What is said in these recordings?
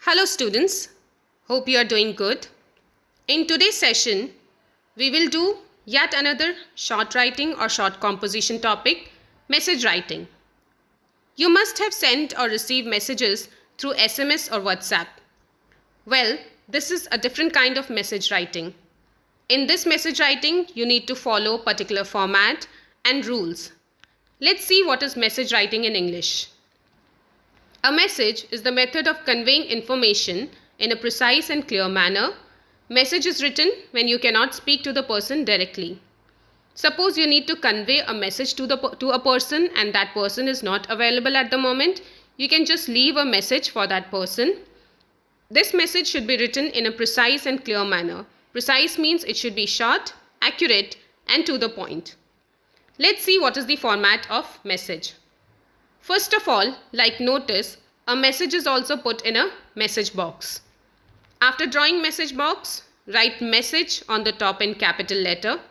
Hello students, hope you are doing good. In today's session, we will do yet another short writing or short composition topic, message writing. You must have sent or received messages through SMS or WhatsApp. Well, this is a different kind of message writing. In this message writing, you need to follow particular format and rules. Let's see what is message writing in English. A message is the method of conveying information in a precise and clear manner. Message is written when you cannot speak to the person directly. Suppose you need to convey a message to a person and that person is not available at the moment. You can just leave a message for that person. This message should be written in a precise and clear manner. Precise means it should be short, accurate, and to the point. Let's see what is the format of message. First of all, like notice, a message is also put in a message box. After drawing message box, write message on the top in capital letter.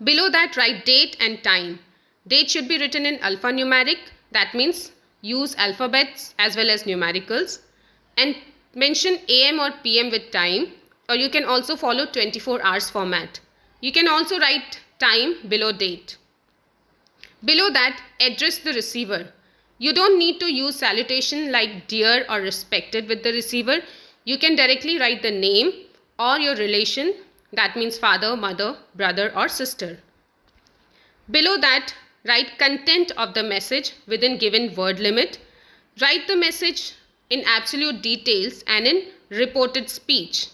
Below that, write date and time. Date should be written in alphanumeric, that means use alphabets as well as numericals, and mention AM or PM with time, or you can also follow 24 hours format. You can also write time below date. Below that, address the receiver. You don't need to use salutation like dear or respected with the receiver. You can directly write the name or your relation, that means father, mother, brother or sister. Below that, write content of the message within given word limit. Write the message in absolute details and in reported speech.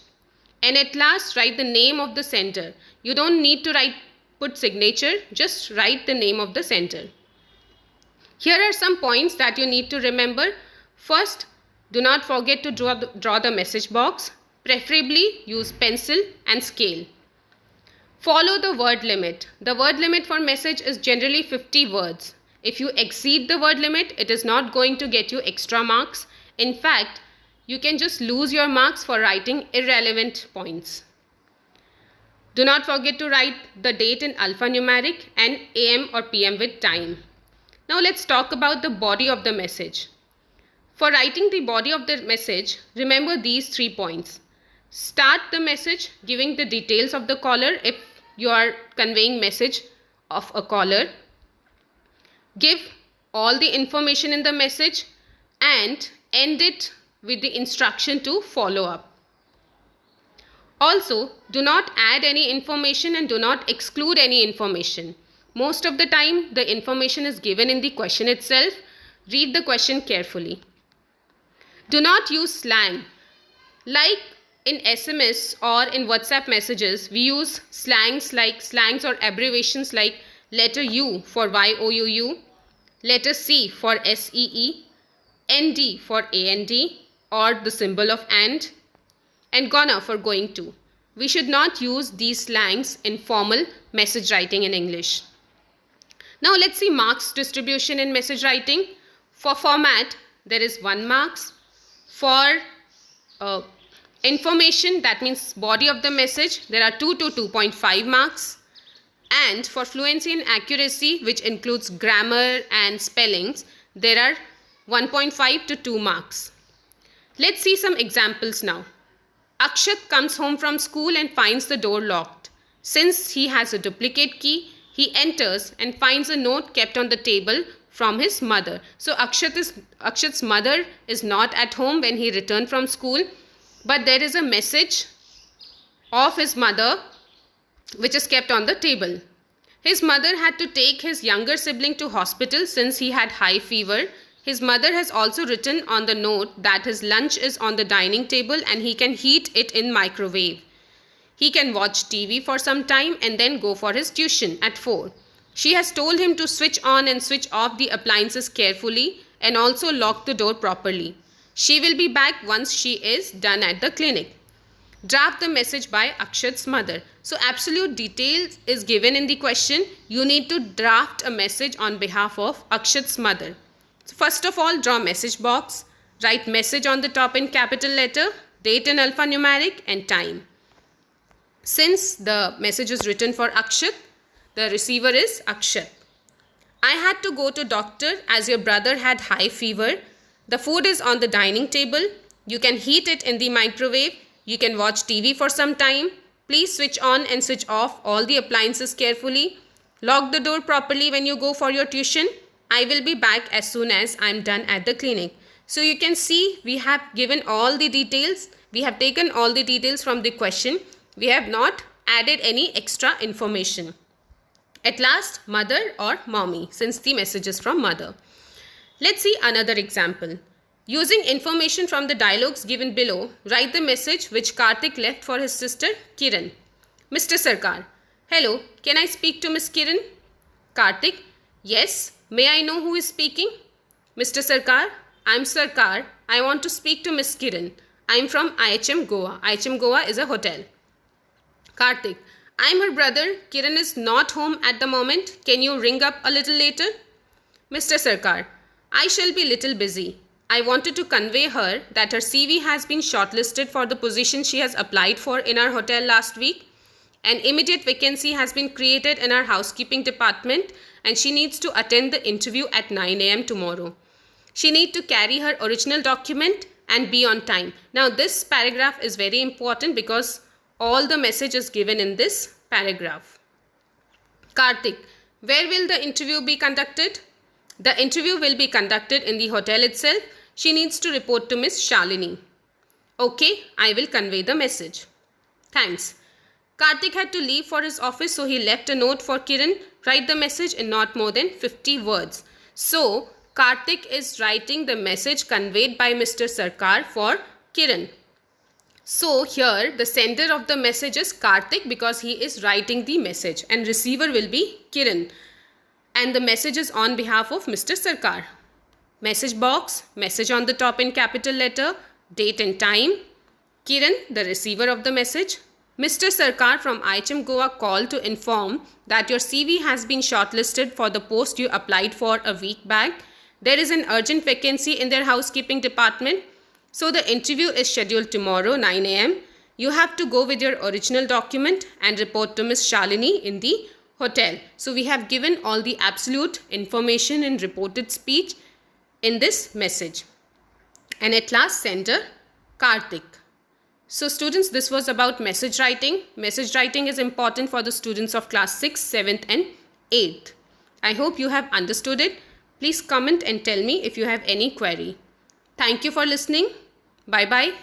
And at last, write the name of the sender. You don't need to put signature, just write the name of the sender. Here are some points that you need to remember. First, do not forget to draw the message box. Preferably use pencil and scale. Follow the word limit. The word limit for message is generally 50 words. If you exceed the word limit, it is not going to get you extra marks. In fact, you can just lose your marks for writing irrelevant points. Do not forget to write the date in alphanumeric and AM or PM with time. Now let's talk about the body of the message. For writing the body of the message, remember these 3 points. Start the message giving the details of the caller if you are conveying message of a caller. Give all the information in the message and end it with the instruction to follow up. Also, do not add any information and do not exclude any information. Most of the time, the information is given in the question itself. Read the question carefully. Do not use slang. Like in SMS or in WhatsApp messages, we use slangs or abbreviations like letter U for YOUU, letter C for SEE, ND for AND or the symbol of and gonna for going to. We should not use these slangs in formal message writing in English. Now let's see marks distribution in message writing. For format, there is 1 marks. For information, that means body of the message, there are 2 to 2.5 marks. And for fluency and accuracy, which includes grammar and spellings, there are 1.5 to 2 marks. Let's see some examples now. Akshat comes home from school and finds the door locked. Since he has a duplicate key, he enters and finds a note kept on the table from his mother. So Akshat's mother is not at home when he returned from school, but there is a message of his mother which is kept on the table. His mother had to take his younger sibling to hospital since he had high fever. His mother has also written on the note that his lunch is on the dining table and he can heat it in microwave. He can watch TV for some time and then go for his tuition at 4. She has told him to switch on and switch off the appliances carefully and also lock the door properly. She will be back once she is done at the clinic. Draft the message by Akshat's mother. So absolute details is given in the question. You need to draft a message on behalf of Akshat's mother. So first of all, draw message box. Write message on the top in capital letter, date in alphanumeric and time. Since the message is written for Akshat, the receiver is Akshat. I had to go to doctor as your brother had high fever. The food is on the dining table. You can heat it in the microwave. You can watch TV for some time. Please switch on and switch off all the appliances carefully. Lock the door properly when you go for your tuition. I will be back as soon as I am done at the clinic. So you can see we have given all the details. We have taken all the details from the question. We have not added any extra information. At last, mother or mommy, since the message is from mother. Let's see another example. Using information from the dialogues given below, write the message which Karthik left for his sister Kiran. Mr. Sarkar, hello, can I speak to Miss Kiran? Karthik, yes, may I know who is speaking? Mr. Sarkar, I am Sarkar. I want to speak to Miss Kiran. I am from IHM Goa. IHM Goa is a hotel. Karthik, I am her brother. Kiran is not home at the moment. Can you ring up a little later? Mr. Sarkar, I shall be little busy. I wanted to convey her that her CV has been shortlisted for the position she has applied for in our hotel last week. An immediate vacancy has been created in our housekeeping department and she needs to attend the interview at 9 a.m. tomorrow. She needs to carry her original document and be on time. Now this paragraph is very important because all the message is given in this paragraph. Karthik, where will the interview be conducted? The interview will be conducted in the hotel itself. She needs to report to Miss Shalini. Okay, I will convey the message. Thanks. Karthik had to leave for his office, so he left a note for Kiran. Write the message in not more than 50 words. So, Karthik is writing the message conveyed by Mr. Sarkar for Kiran. So, here the sender of the message is Karthik because he is writing the message and receiver will be Kiran. And the message is on behalf of Mr. Sarkar. Message box, message on the top in capital letter, date and time. Kiran, the receiver of the message. Mr. Sarkar from IHM Goa called to inform that your CV has been shortlisted for the post you applied for a week back. There is an urgent vacancy in their housekeeping department. So the interview is scheduled tomorrow 9 a.m. You have to go with your original document and report to Miss Shalini in the hotel. So we have given all the absolute information in reported speech in this message. And at last, sender Karthik. So students, this was about message writing. Message writing is important for the students of class 6th, 7th and 8th. I hope you have understood it. Please comment and tell me if you have any query. Thank you for listening. Bye-bye.